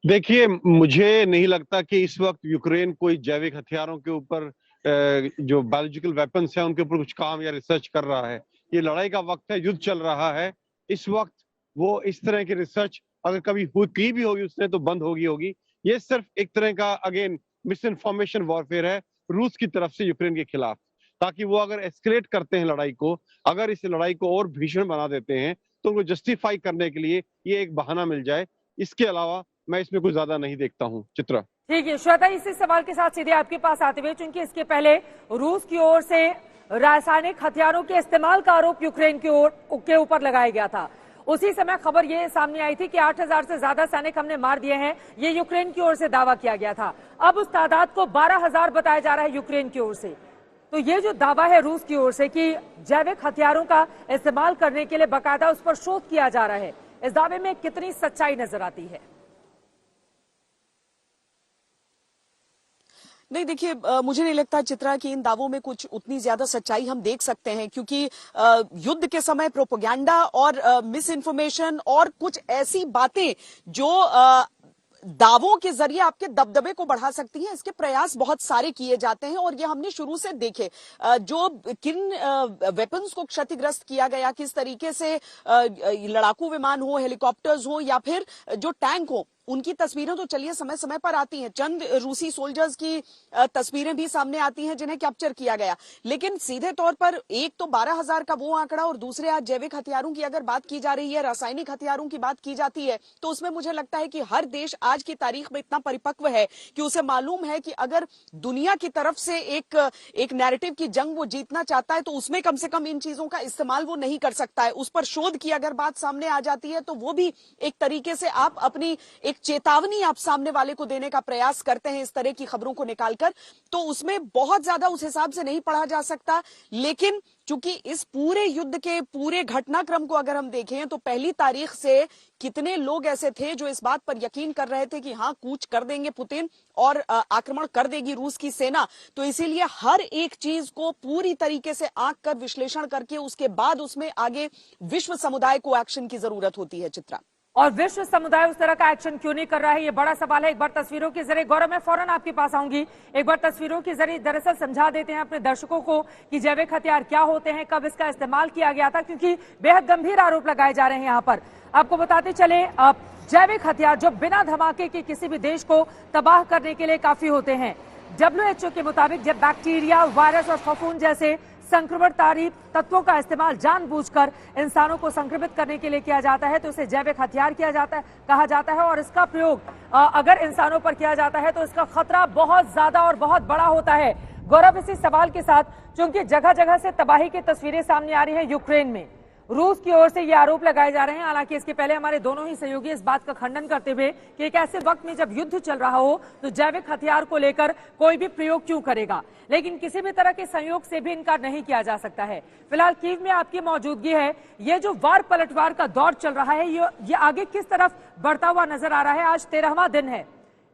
देखिए, मुझे नहीं लगता कि इस वक्त यूक्रेन कोई जैविक हथियारों के ऊपर, जो बायोलॉजिकल वेपन्स हैं उनके ऊपर कुछ काम या रिसर्च कर रहा है। ये लड़ाई का वक्त है, युद्ध चल रहा है। इस वक्त वो इस तरह की रिसर्च अगर कभी की भी होगी उसने तो बंद होगी। ये सिर्फ एक तरह का अगेन मिस इन्फॉर्मेशन वॉरफेयर है रूस की तरफ से यूक्रेन के खिलाफ, ताकि वो अगर एस्केलेट करते हैं लड़ाई को, अगर इस लड़ाई को और भीषण बना देते हैं तो उनको जस्टिफाई करने के लिए ये एक बहाना मिल जाए इसके अलावा मैं इसमें कुछ ज्यादा नहीं देखता हूं। चित्रा। ठीक है श्वेता, इसी सवाल के साथ सीधे आपके पास आते हुए, चूंकि इसके पहले रूस की ओर से रासायनिक हथियारों के इस्तेमाल का आरोप यूक्रेन के ऊपर लगाया गया था, उसी समय खबर ये सामने आई थी कि 8,000 से ज्यादा सैनिक हमने मार दिए हैं, ये यूक्रेन की ओर से दावा किया गया था। अब उस तादाद को 12,000 बताया जा रहा है यूक्रेन की ओर से। तो ये जो दावा है रूस की ओर से कि जैविक हथियारों का इस्तेमाल करने के लिए बाकायदा उस पर शोध किया जा रहा है, इस दावे में कितनी सच्चाई नजर आती है? नहीं, देखिए, मुझे नहीं लगता चित्रा कि इन दावों में कुछ उतनी ज्यादा सच्चाई हम देख सकते हैं, क्योंकि युद्ध के समय प्रोपेगेंडा और मिस इन्फॉर्मेशन और कुछ ऐसी बातें जो दावों के जरिए आपके दबदबे को बढ़ा सकती हैं, इसके प्रयास बहुत सारे किए जाते हैं। और ये हमने शुरू से देखे, जो किन वेपन्स को क्षतिग्रस्त किया गया, किस तरीके से लड़ाकू विमान हो, हेलीकॉप्टर्स हो या फिर जो टैंक हो, उनकी तस्वीरें तो चलिए समय समय पर आती हैं। चंद रूसी सोल्जर्स की तस्वीरें भी सामने आती हैं जिन्हें कैप्चर किया गया, लेकिन सीधे तौर पर एक तो 12,000 का वो आंकड़ा और दूसरे आज जैविक हथियारों की अगर बात की जा रही है, रासायनिक हथियारों की बात की जाती है, तो उसमें मुझे लगता है कि हर देश आज की तारीख में इतना परिपक्व है कि उसे मालूम है कि अगर दुनिया की तरफ से एक नैरेटिव की जंग वो जीतना चाहता है तो उसमें कम से कम इन चीजों का इस्तेमाल वो नहीं कर सकता है। उस पर शोध की अगर बात सामने आ जाती है तो वो भी एक तरीके से आप अपनी एक चेतावनी आप सामने वाले को देने का प्रयास करते हैं इस तरह की खबरों को निकालकर, तो उसमें बहुत ज्यादा उस हिसाब से नहीं पढ़ा जा सकता। लेकिन चूंकि इस पूरे युद्ध के पूरे घटनाक्रम को अगर हम देखें तो पहली तारीख से कितने लोग ऐसे थे जो इस बात पर यकीन कर रहे थे कि हाँ, कूच कर देंगे पुतिन और आक्रमण कर देगी रूस की सेना। तो इसीलिए हर एक चीज को पूरी तरीके से आंक कर विश्लेषण करके उसके बाद उसमें आगे विश्व समुदाय को एक्शन की जरूरत होती है। चित्रा, और विश्व समुदाय उस तरह का एक्शन क्यों नहीं कर रहा है, ये बड़ा सवाल है। एक बार तस्वीरों के जरिए, गौरव मैं फौरन आपके पास आऊंगी, एक बार तस्वीरों के जरिए दरअसल समझा देते हैं अपने दर्शकों को कि जैविक हथियार क्या होते हैं, कब इसका इस्तेमाल किया गया था, क्योंकि बेहद गंभीर आरोप लगाए जा रहे हैं यहाँ पर। आपको बताते चले, जैविक हथियार जो बिना धमाके के किसी भी देश को तबाह करने के लिए काफी होते हैं। WHO के मुताबिक जब बैक्टीरिया, वायरस और फफूंद जैसे संक्रमणकारी तत्वों का इस्तेमाल जानबूझकर इंसानों को संक्रमित करने के लिए किया जाता है तो उसे जैविक हथियार कहा जाता है। और इसका प्रयोग अगर इंसानों पर किया जाता है तो इसका खतरा बहुत ज्यादा और बहुत बड़ा होता है। गौरव, इसी सवाल के साथ, चूंकि जगह जगह से तबाही की तस्वीरें सामने आ रही है यूक्रेन में, रूस की ओर से ये आरोप लगाए जा रहे हैं, हालांकि इसके पहले हमारे दोनों ही सहयोगी इस बात का खंडन करते हुए कि एक ऐसे वक्त में जब युद्ध चल रहा हो तो जैविक हथियार को लेकर कोई भी प्रयोग क्यों करेगा, लेकिन किसी भी तरह के संयोग से भी इनकार नहीं किया जा सकता है। फिलहाल कीव में आपकी मौजूदगी है, ये जो वार पलटवार का दौर चल रहा है ये आगे किस तरफ बढ़ता हुआ नजर आ रहा है? आज 13वां दिन है,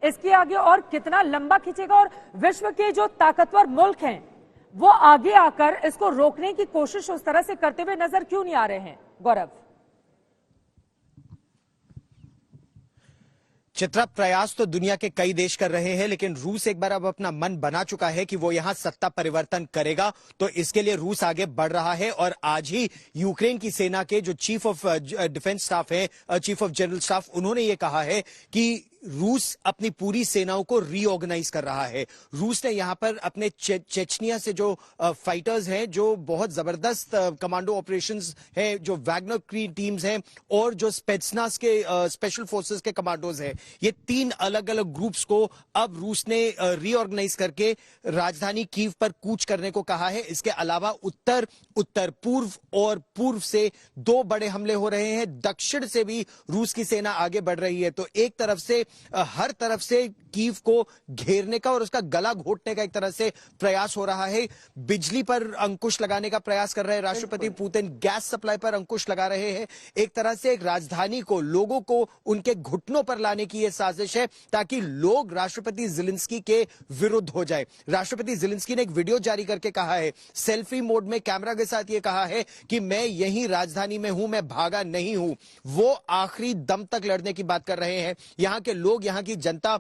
इसके आगे और कितना लंबा खींचेगा और विश्व के जो ताकतवर मुल्क हैं वो आगे आकर इसको रोकने की कोशिश उस तरह से करते हुए नजर क्यों नहीं आ रहे हैं? गौरव, चित्रा, प्रयास तो दुनिया के कई देश कर रहे हैं, लेकिन रूस एक बार अब अपना मन बना चुका है कि वो यहां सत्ता परिवर्तन करेगा, तो इसके लिए रूस आगे बढ़ रहा है। और आज ही यूक्रेन की सेना के जो चीफ ऑफ डिफेंस स्टाफ है, चीफ ऑफ जनरल स्टाफ, उन्होंने ये कहा है कि रूस अपनी पूरी सेनाओं को रीऑर्गेनाइज कर रहा है। रूस ने यहां पर अपने चेचनिया से जो फाइटर्स हैं, जो बहुत जबरदस्त कमांडो ऑपरेशंस हैं, जो वैगनर की टीम्स हैं और जो स्पेट्सनास के स्पेशल फोर्सेस के कमांडोज हैं, ये 3 अलग अलग ग्रुप्स को अब रूस ने रीऑर्गेनाइज करके राजधानी कीव पर कूच करने को कहा है। इसके अलावा उत्तर, पूर्व और पूर्व से 2 बड़े हमले हो रहे हैं, दक्षिण से भी रूस की सेना आगे बढ़ रही है। तो एक तरफ से हर तरफ से कीव को घेरने का और उसका गला घोटने का एक तरह से प्रयास हो रहा है। बिजली पर अंकुश लगाने का प्रयास कर रहे हैं राष्ट्रपति पुतिन, गैस सप्लाई पर अंकुश लगा रहे हैं। एक तरह से एक राजधानी को, लोगों को उनके घुटनों पर लाने की यह साजिश है ताकि लोग राष्ट्रपति ज़ेलेंस्की के विरुद्ध हो जाए। राष्ट्रपति ज़ेलेंस्की ने एक वीडियो जारी करके कहा है, सेल्फी मोड में कैमरा के साथ यह कहा है कि मैं यही राजधानी में हूं, मैं भागा नहीं हूं। वो आखिरी दम तक लड़ने की बात कर रहे हैं। यहां के लोग, यहां की जनता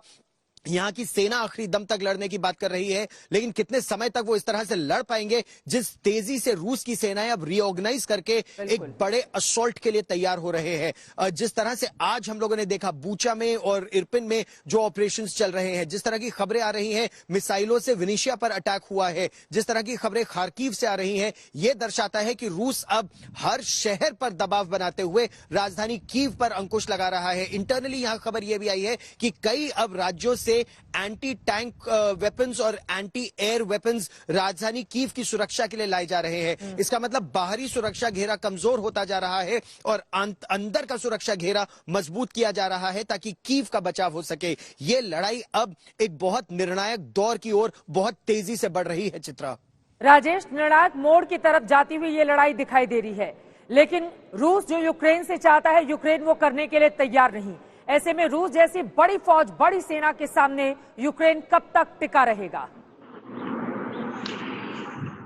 यहाँ की सेना आखिरी दम तक लड़ने की बात कर रही है, लेकिन कितने समय तक वो इस तरह से लड़ पाएंगे, जिस तेजी से रूस की सेनाएं अब रीऑर्गेनाइज करके एक बड़े असॉल्ट के लिए तैयार हो रहे हैं। जिस तरह से आज हम लोगों ने देखा बूचा में और इरपिन में जो ऑपरेशंस चल रहे हैं, जिस तरह की खबरें आ रही हैं मिसाइलों से विनिशिया पर अटैक हुआ है, जिस तरह की खबरें खार्किव से आ रही हैं, यह दर्शाता है कि रूस अब हर शहर पर दबाव बनाते हुए राजधानी कीव पर अंकुश लगा रहा है। इंटरनली यहां खबर यह भी आई है कि कई अब राज्यों से एंटी टैंक वेपन्स और एंटी एयर वेपन्स राजधानी कीव की सुरक्षा के लिए लाए जा रहे हैं। इसका मतलब बाहरी सुरक्षा घेरा कमजोर होता जा रहा है और अंदर का सुरक्षा घेरा मजबूत किया जा रहा है ताकि कीव का बचाव हो सके। यह लड़ाई अब एक बहुत निर्णायक दौर की ओर बहुत तेजी से बढ़ रही है। चित्रा, राजेश, निर्णायक मोड़ की तरफ जाती हुई ये लड़ाई दिखाई दे रही है, लेकिन रूस जो यूक्रेन से चाहता है, यूक्रेन वो करने के लिए तैयार नहीं। ऐसे में रूस जैसी बड़ी फौज, बड़ी सेना के सामने यूक्रेन कब तक टिका रहेगा?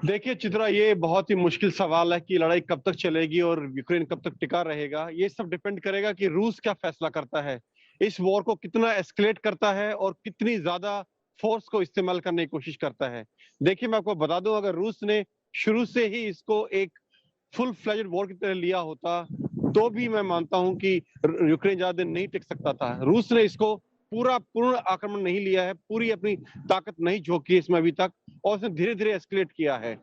देखिए चित्रा, ये बहुत ही मुश्किल सवाल है कि लड़ाई कब तक चलेगी और यूक्रेन कब तक टिका रहेगा। ये सब डिपेंड करेगा कि रूस क्या फैसला करता है, इस वॉर को कितना एस्केलेट करता है और कितनी ज्यादा फोर्स को इस्तेमाल करने की कोशिश करता है। देखिए, मैं आपको बता दूं, अगर रूस ने शुरू से ही इसको एक फुल फ्लेज्ड वॉर की तरह लिया होता तो भी मैं मानता हूं कि यूक्रेन ज्यादा दिन नहीं टिक सकता था। रूस ने इसको पूर्ण आक्रमण नहीं लिया है, पूरी अपनी ताकत नहीं झोंकी इसमें अभी तक, और उसने धीरे धीरे एस्केलेट किया है।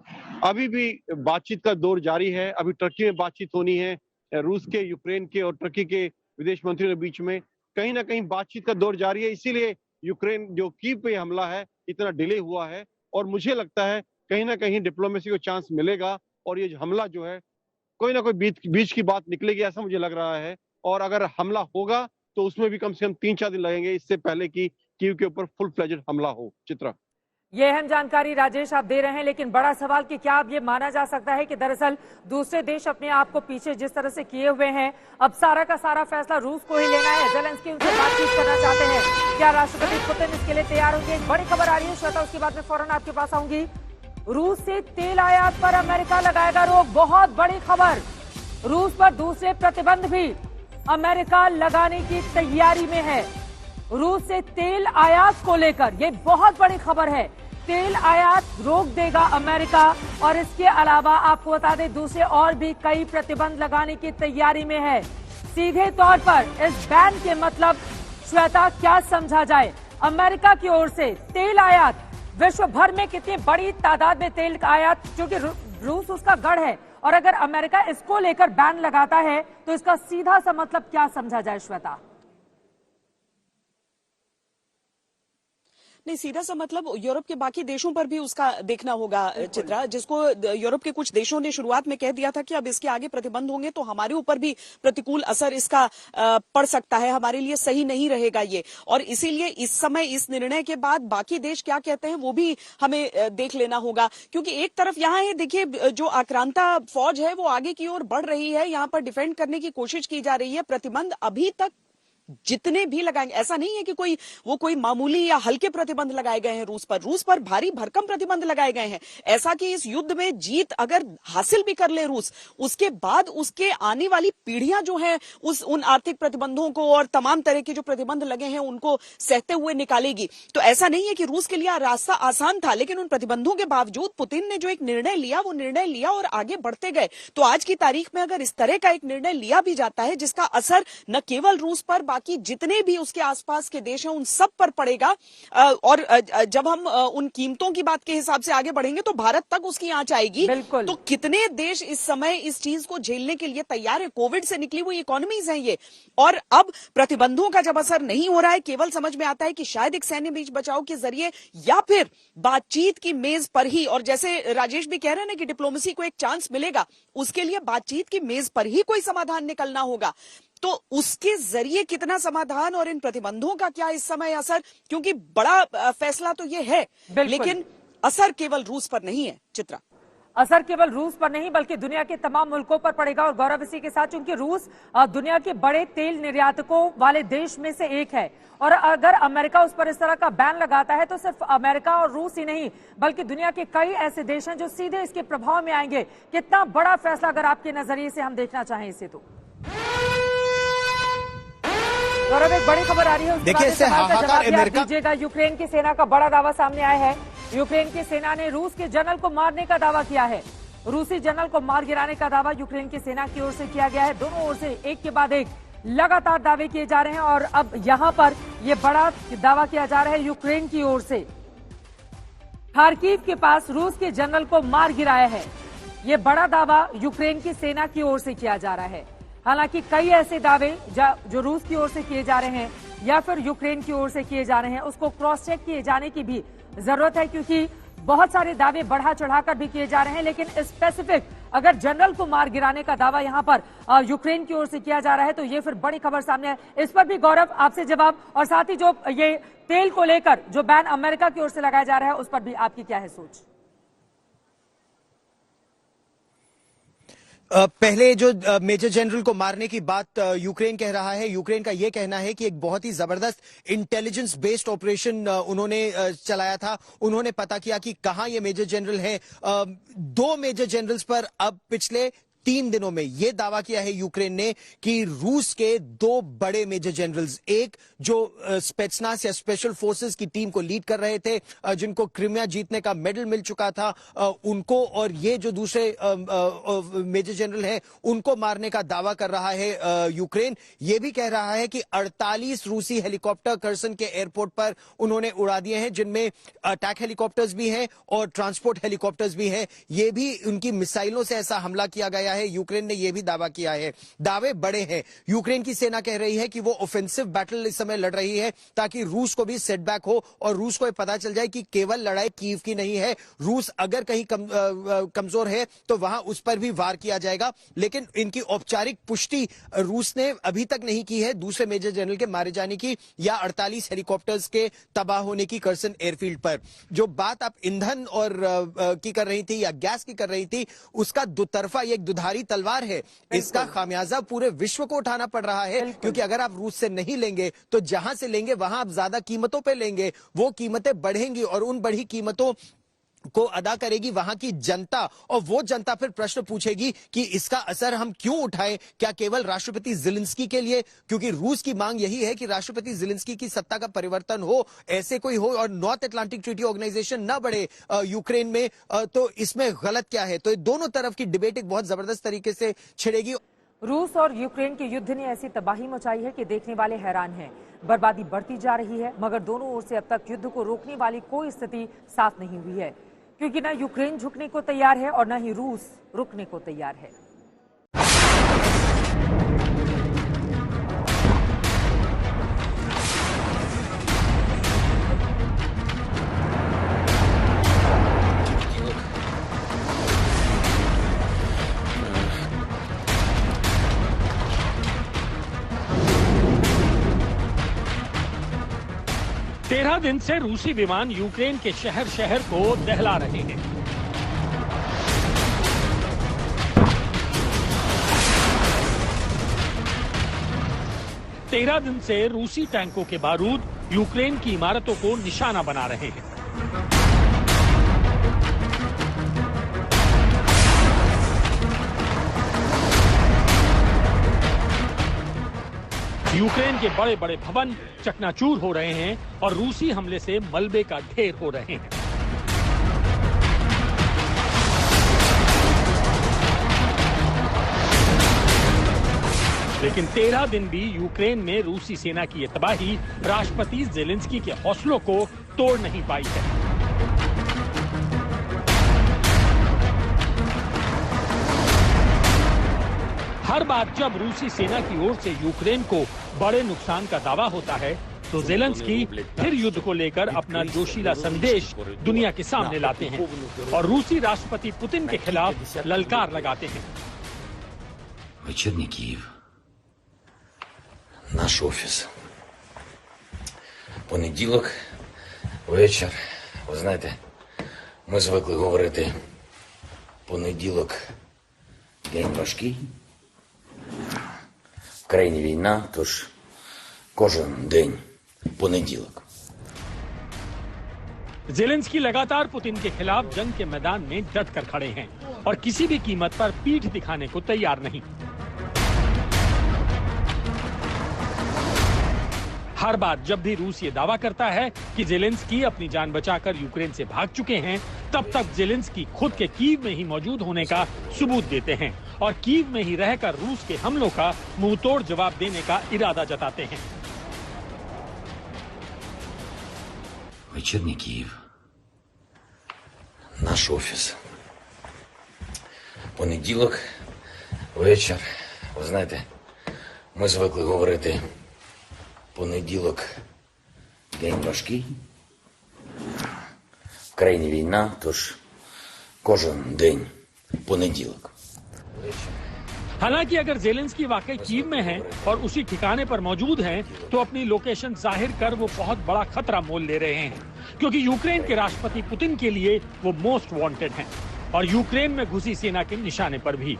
अभी भी बातचीत का दौर जारी है। अभी टर्की में बातचीत होनी है, रूस के, यूक्रेन के और टर्की के विदेश मंत्रियों के बीच में कहीं ना कहीं बातचीत का दौर जारी है। इसीलिए यूक्रेन जो कीव पे हमला है इतना डिले हुआ है, और मुझे लगता है कहीं ना कहीं डिप्लोमेसी को चांस मिलेगा और ये हमला जो है कोई ना कोई बीच की बात निकलेगी, ऐसा मुझे लग रहा है। और अगर हमला होगा तो उसमें भी कम से कम 3-4 दिन लगेंगे इससे पहले कि कीव के ऊपर फुल फ्लेज्ड हमला हो। चित्रा, ये अहम जानकारी राजेश आप दे रहे हैं, लेकिन बड़ा सवाल कि क्या अब ये माना जा सकता है कि दरअसल दूसरे देश अपने आप को पीछे जिस तरह से किए हुए हैं, अब सारा का सारा फैसला रूस को ही लेना है? जेलेंस्की उनसे बातचीत करना चाहते हैं, क्या राष्ट्रपति पुतिन इसके लिए तैयार होंगे? एक बड़ी खबर आ रही है श्वेता, उसके बाद में फौरन आपके पास आऊंगी। रूस से तेल आयात पर अमेरिका लगाएगा रोक, बहुत बड़ी खबर। रूस पर दूसरे प्रतिबंध भी अमेरिका लगाने की तैयारी में है। रूस से तेल आयात को लेकर ये बहुत बड़ी खबर है। तेल आयात रोक देगा अमेरिका, और इसके अलावा आपको बता दें दूसरे और भी कई प्रतिबंध लगाने की तैयारी में है। सीधे तौर पर इस बैन के मतलब श्वेता क्या समझा जाए? अमेरिका की ओर से तेल आयात, विश्व भर में कितनी बड़ी तादाद में तेल का आयात, क्योंकि रूस उसका गढ़ है, और अगर अमेरिका इसको लेकर बैन लगाता है तो इसका सीधा सा मतलब क्या समझा जाए श्वेता? नहीं, सीधा सा मतलब यूरोप के बाकी देशों पर भी उसका देखना होगा चित्रा, जिसको यूरोप के कुछ देशों ने शुरुआत में कह दिया था कि अब इसके आगे प्रतिबंध होंगे तो हमारे ऊपर भी प्रतिकूल असर इसका पड़ सकता है, हमारे लिए सही नहीं रहेगा ये। और इसीलिए इस समय इस निर्णय के बाद बाकी देश क्या कहते हैं वो भी हमें देख लेना होगा, क्योंकि एक तरफ यहाँ है, देखिए जो आक्रांता फौज है वो आगे की ओर बढ़ रही है, यहाँ पर डिफेंड करने की कोशिश की जा रही है। प्रतिबंध अभी तक जितने भी लगाएंगे, ऐसा नहीं है कि कोई मामूली या हल्के प्रतिबंध लगाए गए हैं रूस पर भारी भरकम प्रतिबंध लगाए गए हैं। ऐसा कि इस युद्ध में जीत अगर हासिल भी कर ले रूस, उसके बाद उसके आने वाली पीढ़ियां जो हैं उन आर्थिक प्रतिबंधों को और तमाम तरह के जो प्रतिबंध लगे हैं उनको सहते हुए निकालेगी। तो ऐसा नहीं है कि रूस के लिए रास्ता आसान था, लेकिन उन प्रतिबंधों के बावजूद पुतिन ने जो एक निर्णय लिया वो निर्णय लिया और आगे बढ़ते गए। तो आज की तारीख में अगर इस तरह का एक निर्णय लिया भी जाता है जिसका असर न केवल रूस पर कि जितने भी उसके आसपास के देश हैं उन सब पर पड़ेगा, और जब हम उन कीमतों की बात के हिसाब से आगे बढ़ेंगे तो भारत तक उसकी आंच आएगी। तो कितने देश इस समय इस चीज को झेलने के लिए तैयार है? कोविड से निकली हुई इकोनॉमीज हैं ये, और अब प्रतिबंधों का जब असर नहीं हो रहा है, केवल समझ में आता है कि शायद एक सैन्य बीच बचाव के जरिए या फिर बातचीत की मेज पर ही, और जैसे राजेश भी कह रहे हैं ना कि डिप्लोमेसी को एक चांस मिलेगा, उसके लिए बातचीत की मेज पर ही कोई समाधान निकलना होगा। तो उसके जरिए कितना समाधान और इन प्रतिबंधों का क्या इस समय असर, क्योंकि बड़ा फैसला तो ये है, लेकिन असर केवल रूस पर नहीं है चित्रा। असर केवल रूस पर नहीं बल्कि दुनिया के तमाम मुल्कों पर पड़ेगा। और गौरव इसी के साथ, क्योंकि रूस दुनिया के बड़े तेल निर्यातकों वाले देश में से एक है, और अगर अमेरिका उस पर इस तरह का बैन लगाता है तो सिर्फ अमेरिका और रूस ही नहीं बल्कि दुनिया के कई ऐसे देश हैं जो सीधे इसके प्रभाव में आएंगे। कितना बड़ा फैसला अगर आपके नजरिए से हम देखना चाहें इसे तो? गौरव, एक बड़ी खबर आ रही है, उसके देखिए, बाद इससे इस सवाल का हाहाकार जवाब भी आप अमेरिका- दीजिएगा। यूक्रेन की सेना का बड़ा दावा सामने आया है। यूक्रेन की सेना ने रूस के जनरल को मारने का दावा किया है। रूसी जनरल को मार गिराने का दावा यूक्रेन की सेना की ओर से किया गया है। दोनों ओर से एक के बाद एक लगातार दावे किए जा रहे हैं और अब यहां पर यह बड़ा दावा किया जा रहा है यूक्रेन की ओर से। खार्किव के पास रूस के जनरल को मार गिराया है, यह बड़ा दावा यूक्रेन की सेना की ओर से किया जा रहा है। हालांकि कई ऐसे दावे जो रूस की ओर से किए जा रहे हैं या फिर यूक्रेन की ओर से किए जा रहे हैं, उसको क्रॉस चेक किए जाने की भी जरूरत है, क्योंकि बहुत सारे दावे बढ़ा चढ़ाकर भी किए जा रहे हैं। लेकिन स्पेसिफिक अगर जनरल को मार गिराने का दावा यहां पर यूक्रेन की ओर से किया जा रहा है तो ये फिर बड़ी खबर सामने है। इस पर भी गौरव आपसे जवाब, और साथ ही जो ये तेल को लेकर जो बैन अमेरिका की ओर से लगाया जा रहा है उस पर भी आपकी क्या है सोच? पहले जो मेजर जनरल को मारने की बात यूक्रेन कह रहा है, यूक्रेन का यह कहना है कि एक बहुत ही जबरदस्त इंटेलिजेंस बेस्ड ऑपरेशन उन्होंने चलाया था। उन्होंने पता किया कि कहां ये मेजर जनरल है। 2 मेजर जनरल्स पर अब पिछले 3 दिनों में यह दावा किया है यूक्रेन ने कि रूस के 2 बड़े मेजर जनरल्स, एक जो स्पेट्सनास या स्पेशल फोर्सेस की टीम को लीड कर रहे थे, जिनको क्रिमिया जीतने का मेडल मिल चुका था, उनको, और ये जो दूसरे मेजर जनरल हैं उनको मारने का दावा कर रहा है यूक्रेन। ये भी कह रहा है कि 48 रूसी हेलीकॉप्टर कर्सन के एयरपोर्ट पर उन्होंने उड़ा दिए हैं, जिनमें अटैक हेलीकॉप्टर्स भी हैं और ट्रांसपोर्ट हेलीकॉप्टर्स भी हैं। ये भी उनकी मिसाइलों से ऐसा हमला किया गया है। यूक्रेन ने यह भी दावा किया है। दावे बड़े हैं। यूक्रेन की सेना कह रही है कि वो ऑफेंसिव बैटल इस समय लड़ रही है ताकि रूस को भी सेटबैक हो और रूस को पता चल जाए कि केवल लड़ाई कीव की नहीं है, रूस अगर कहीं कमजोर है तो वहां उस पर भी वार किया जाएगा। लेकिन इनकी औपचारिक पुष्टि रूस ने अभी तक नहीं की है दूसरे मेजर जनरल के मारे जाने की या 48 हेलीकॉप्टर्स के तबाह होने की कर्सन एयरफील्ड पर। जो बात आप ईंधन और की कर रही थी या गैस की कर रही थी, उसका दुतरफा एक दुधारी तलवार है। इसका खामियाजा पूरे विश्व को उठाना पड़ रहा है, क्योंकि अगर आप रूस से नहीं लेंगे तो जहां से लेंगे वहां आप ज्यादा कीमतों पे लेंगे, वो कीमतें बढ़ेंगी और उन बढ़ी कीमतों को अदा करेगी वहां की जनता, और वो जनता फिर प्रश्न पूछेगी कि इसका असर हम क्यों उठाएं। क्या केवल राष्ट्रपति ज़ेलेंस्की के लिए? क्योंकि रूस की मांग यही है कि राष्ट्रपति ज़ेलेंस्की की सत्ता का परिवर्तन हो, ऐसे कोई हो और नॉर्थ अटलांटिक ट्रीटी ऑर्गेनाइजेशन ना बढ़े यूक्रेन में, तो इसमें गलत क्या है? तो दोनों तरफ की डिबेट एक बहुत जबरदस्त तरीके से छिड़ेगी। रूस और यूक्रेन के युद्ध ने ऐसी तबाही मचाई है कि देखने वाले हैरान हैं। बर्बादी बढ़ती जा रही है, मगर दोनों ओर से अब तक युद्ध को रोकने वाली कोई स्थिति साफ नहीं हुई है, क्योंकि न यूक्रेन झुकने को तैयार है और न ही रूस रुकने को तैयार है। तेरह दिन से रूसी विमान यूक्रेन के शहर शहर को दहला रहे हैं। तेरह दिन से रूसी टैंकों के बारूद यूक्रेन की इमारतों को निशाना बना रहे हैं। यूक्रेन के बड़े बड़े भवन चकनाचूर हो रहे हैं और रूसी हमले से मलबे का ढेर हो रहे हैं। लेकिन 13 दिन भी यूक्रेन में रूसी सेना की यह तबाही राष्ट्रपति ज़ेलेंस्की के हौसलों को तोड़ नहीं पाई है। हर बार जब रूसी सेना की ओर से यूक्रेन को बड़े नुकसान का दावा होता है तो ज़ेलेंस्की फिर युद्ध को लेकर अपना जोशीला संदेश दुनिया के सामने लाते हैं और रूसी राष्ट्रपति पुतिन के खिलाफ ललकार लगाते हैं। Вечірній Київ. Наш офіс. Понеділок, вечір. Ви знаєте, ми звикли говорити понеділок день важкий. В країні війна, тож кожен день понеділок. ज़ेलेंस्की लगातार पुतिन के खिलाफ जंग के मैदान में डट कर खड़े हैं और किसी भी कीमत पर पीठ दिखाने को तैयार नहीं। हर बार जब भी रूस ये दावा करता है कि जेलेंस्की अपनी जान बचाकर यूक्रेन से भाग चुके हैं, तब तक जेलेंस्की खुद के कीव में ही मौजूद होने का सबूत देते हैं और कीव में ही रहकर रूस के हमलों का मुंहतोड़ जवाब देने का इरादा जताते हैं। Вечірній Київ. Наш офіс. Понеділок, вечір. Ви знаєте, ми звикли говорити понеділок день важкий. В країні війна, тож кожен день понеділок. हालांकि अगर जेलेंस्की वाकई कीव में हैं और उसी ठिकाने पर मौजूद हैं, तो अपनी लोकेशन जाहिर कर वो बहुत बड़ा खतरा मोल ले रहे हैं, क्योंकि यूक्रेन के राष्ट्रपति पुतिन के लिए वो मोस्ट वांटेड हैं और यूक्रेन में घुसी सेना के निशाने पर भी।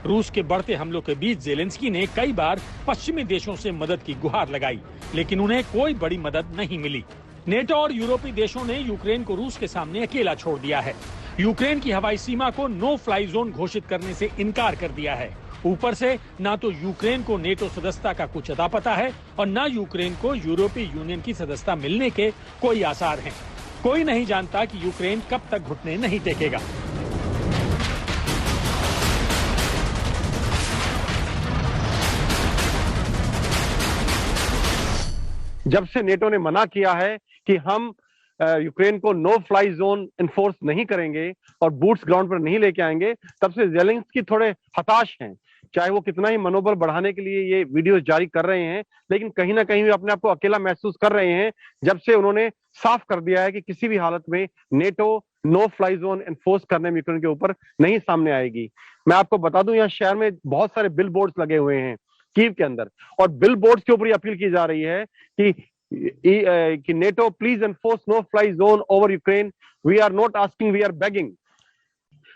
रूस के बढ़ते हमलों के बीच जेलेंस्की ने कई बार पश्चिमी देशों से मदद की गुहार लगाई, लेकिन उन्हें कोई बड़ी मदद नहीं मिली। नेटो और यूरोपीय देशों ने यूक्रेन को रूस के सामने अकेला छोड़ दिया है। यूक्रेन की हवाई सीमा को नो फ्लाई जोन घोषित करने से इनकार कर दिया है। ऊपर से ना तो यूक्रेन को नेटो सदस्यता का कुछ अता पता है और न यूक्रेन को यूरोपीय यूनियन की सदस्यता मिलने के कोई आसार हैं। कोई नहीं जानता कि यूक्रेन कब तक घुटने नहीं टेकेगा। जब से नेटो ने मना किया है कि हम यूक्रेन को नो फ्लाई जोन इन्फोर्स नहीं करेंगे और बूट्स ग्राउंड पर नहीं लेके आएंगे, तब से जेलेंस्की थोड़े हताश हैं। चाहे वो कितना ही मनोबल बढ़ाने के लिए ये वीडियोस जारी कर रहे हैं, लेकिन कहीं ना कहीं वे अपने आप को अकेला महसूस कर रहे हैं, जब से उन्होंने साफ कर दिया है कि किसी भी हालत में NATO no fly zone enforce करने में यूक्रेन के ऊपर नहीं सामने आएगी। मैं आपको बता दूं, यहाँ शहर में बहुत सारे बिल बोर्ड्स लगे हुए हैं कीव के अंदर, और बिल बोर्ड्स के ऊपर अपील की जा रही है कि NATO please enforce no fly zone over Ukraine, we are not asking, we are begging.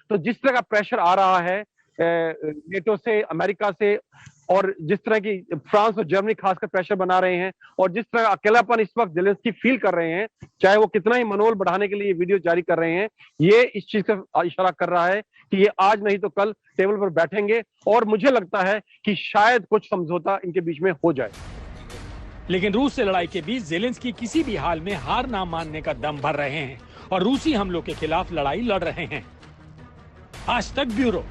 तो जिस तरह का प्रेशर आ रहा है नेटो से, अमेरिका से, और जिस तरह की फ्रांस और जर्मनी खासकर प्रेशर बना रहे हैं, और जिस तरह अकेलापन इस वक्त जेलेंस्की फील कर रहे हैं, चाहे वो कितना ही मनोबल बढ़ाने के लिए वीडियो जारी कर रहे हैं, ये इस चीज का इशारा कर रहा है कि ये आज नहीं तो कल टेबल पर बैठेंगे, और मुझे लगता है कि शायद कुछ समझौता इनके बीच में हो जाए। लेकिन रूस से लड़ाई के बीच जेलेंस्की किसी भी हाल में हार ना मानने का दम भर रहे हैं और रूसी हमलों के खिलाफ लड़ाई लड़ रहे हैं। आज तक ब्यूरो।